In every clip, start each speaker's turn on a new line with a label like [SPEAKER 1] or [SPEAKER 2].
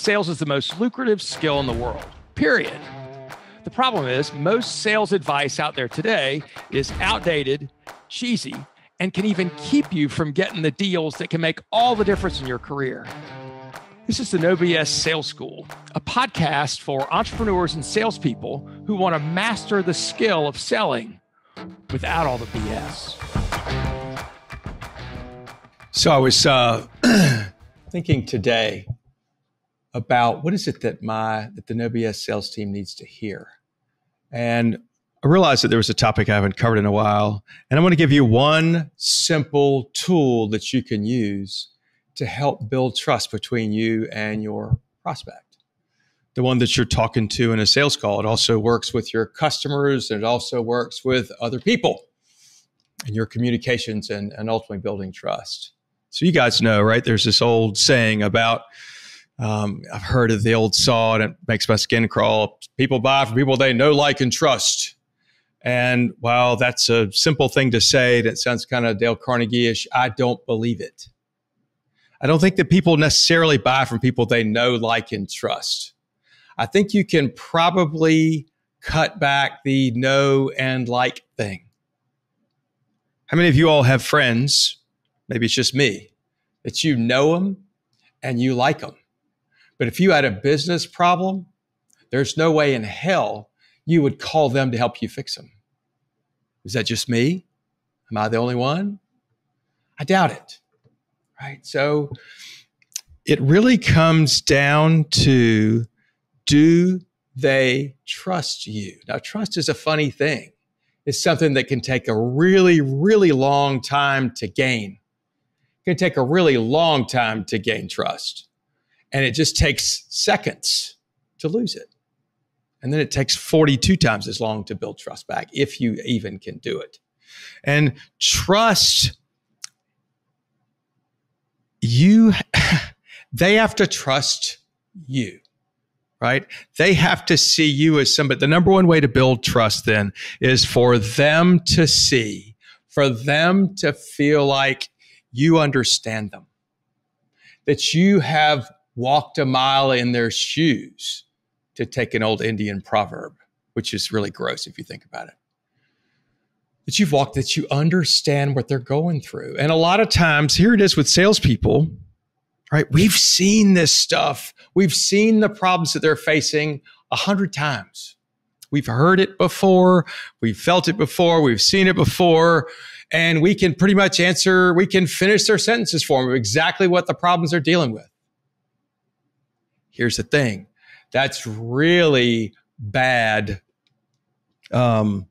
[SPEAKER 1] sales is the most lucrative skill in the world, period. The problem is most sales advice out there today is outdated, cheesy, and can even keep you from getting the deals that can make all the difference in your career. This is the No BS Sales School, a podcast for entrepreneurs and salespeople who want to master the skill of selling without all the BS.
[SPEAKER 2] So I was thinking today about what is it that the No BS sales team needs to hear. And I realized that there was a topic I haven't covered in a while. And I want to give you one simple tool that you can use to help build trust between you and your prospect. The one that you're talking to in a sales call. It also works with your customers, and it also works with other people in your communications and ultimately building trust. So you guys know, right? There's this old saying about, I've heard of the old saw, and it makes my skin crawl. People buy from people they know, like, and trust. And while that's a simple thing to say, that sounds kind of Dale Carnegie-ish, I don't believe it. I don't think that people necessarily buy from people they know, like, and trust. I think you can probably cut back the know and like thing. How many of you all have friends, maybe it's just me, that you know them and you like them? But if you had a business problem, there's no way in hell you would call them to help you fix them. Is that just me? Am I the only one? I doubt it, right? So it really comes down to, do they trust you? Now, trust is a funny thing. It's something that can take a really, really long time to gain. It can take a really long time to gain trust. And it just takes seconds to lose it. And then it takes 42 times as long to build trust back, if you even can do it. And trust, they have to trust you, right? They have to see you as somebody. The number one way to build trust then is for them to see, for them to feel like you understand them, that you have walked a mile in their shoes, to take an old Indian proverb, which is really gross if you think about it. That you understand what they're going through. And a lot of times, here it is with salespeople, right? We've seen this stuff. We've seen the problems that they're facing 100 times. We've heard it before. We've felt it before. We've seen it before. And we can pretty much we can finish their sentences for them of exactly what the problems they're dealing with. Here's the thing. That's really bad, a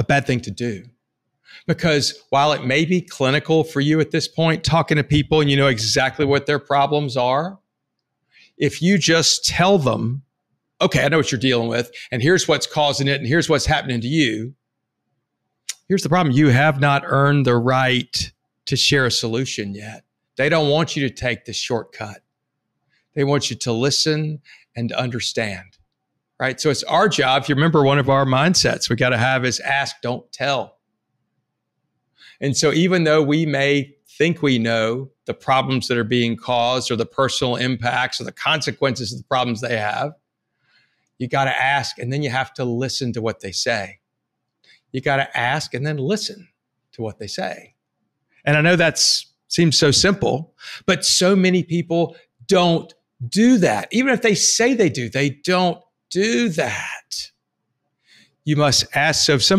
[SPEAKER 2] bad thing to do. Because while it may be clinical for you at this point, talking to people and you know exactly what their problems are, if you just tell them, okay, I know what you're dealing with, and here's what's causing it, and here's what's happening to you, here's the problem. You have not earned the right to share a solution yet. They don't want you to take the shortcut. They want you to listen and understand, right? So it's our job. If you remember, one of our mindsets we got to have is ask, don't tell. And so even though we may think we know the problems that are being caused or the personal impacts or the consequences of the problems they have, you got to ask, and then you have to listen to what they say. You got to ask and then listen to what they say. And I know that seems so simple, but so many people don't do that. Even if they say they do, they don't do that. You must ask. So if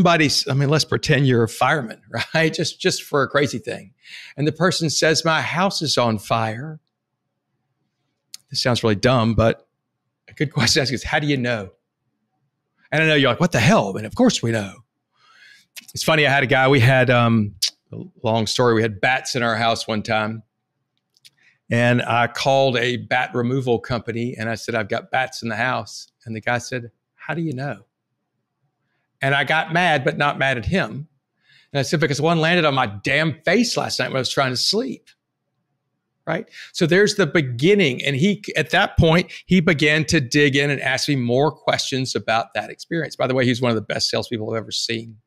[SPEAKER 2] let's pretend you're a fireman, right? Just for a crazy thing. And the person says, my house is on fire. This sounds really dumb, but a good question to ask is, how do you know? And I know you're like, what the hell? And of course we know. It's funny. I had a guy, we had, long story. We had bats in our house one time. And I called a bat removal company and I said, I've got bats in the house. And the guy said, how do you know? And I got mad, but not mad at him. And I said, because one landed on my damn face last night when I was trying to sleep. Right? So there's the beginning. And at that point, he began to dig in and ask me more questions about that experience. By the way, he's one of the best salespeople I've ever seen.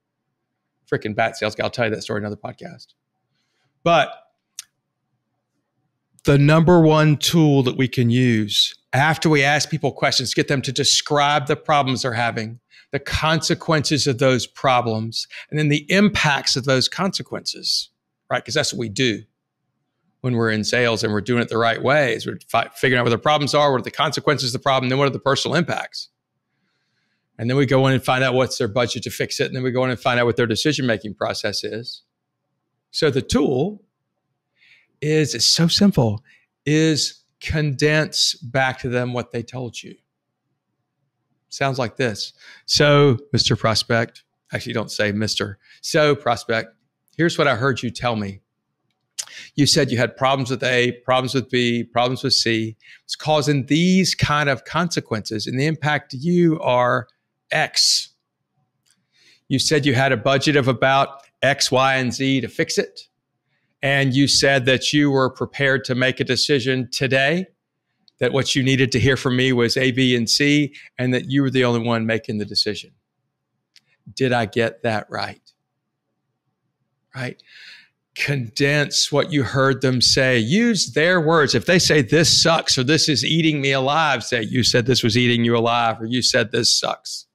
[SPEAKER 2] Freaking bat sales guy. I'll tell you that story in another podcast. But the number one tool that we can use after we ask people questions, get them to describe the problems they're having, the consequences of those problems, and then the impacts of those consequences, right? Because that's what we do when we're in sales and we're doing it the right way. Is we're figuring out what the problems are, what are the consequences of the problem, then what are the personal impacts. And then we go in and find out what's their budget to fix it. And then we go in and find out what their decision-making process is. So the tool it's so simple, is condense back to them what they told you. Sounds like this. So, Mr. Prospect, actually don't say Mr. So, Prospect, here's what I heard you tell me. You said you had problems with A, problems with B, problems with C. It's causing these kind of consequences, and the impact to you are X. You said you had a budget of about X, Y, and Z to fix it. And you said that you were prepared to make a decision today, that what you needed to hear from me was A, B, and C, and that you were the only one making the decision. Did I get that right? Right? Condense what you heard them say. Use their words. If they say this sucks or this is eating me alive, say you said this was eating you alive or you said this sucks.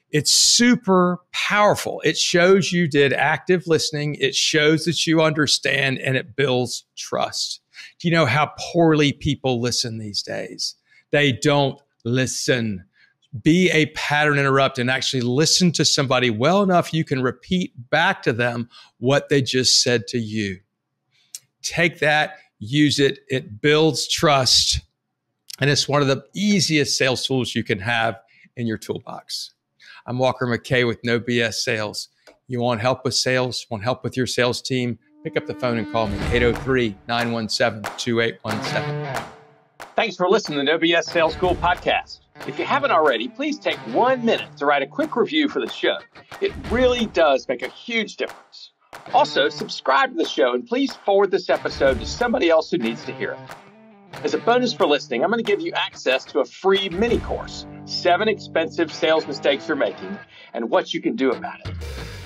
[SPEAKER 2] It's super powerful. It shows you did active listening. It shows that you understand, and it builds trust. Do you know how poorly people listen these days? They don't listen. Be a pattern interrupt and actually listen to somebody well enough you can repeat back to them what they just said to you. Take that, use it. It builds trust, and it's one of the easiest sales tools you can have in your toolbox. I'm Walker McKay with No BS Sales. You want help with sales, want help with your sales team? Pick up the phone and call me, 803-917-2817.
[SPEAKER 1] Thanks for listening to the No BS Sales School podcast. If you haven't already, please take 1 minute to write a quick review for the show. It really does make a huge difference. Also, subscribe to the show and please forward this episode to somebody else who needs to hear it. As a bonus for listening, I'm going to give you access to a free mini course, 7 expensive sales mistakes you're making and what you can do about it.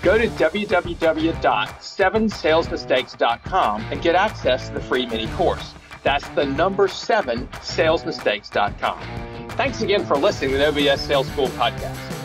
[SPEAKER 1] Go to www.7salesmistakes.com and get access to the free mini course. That's the number 7salesmistakes.com. Thanks again for listening to the No BS Sales School podcast.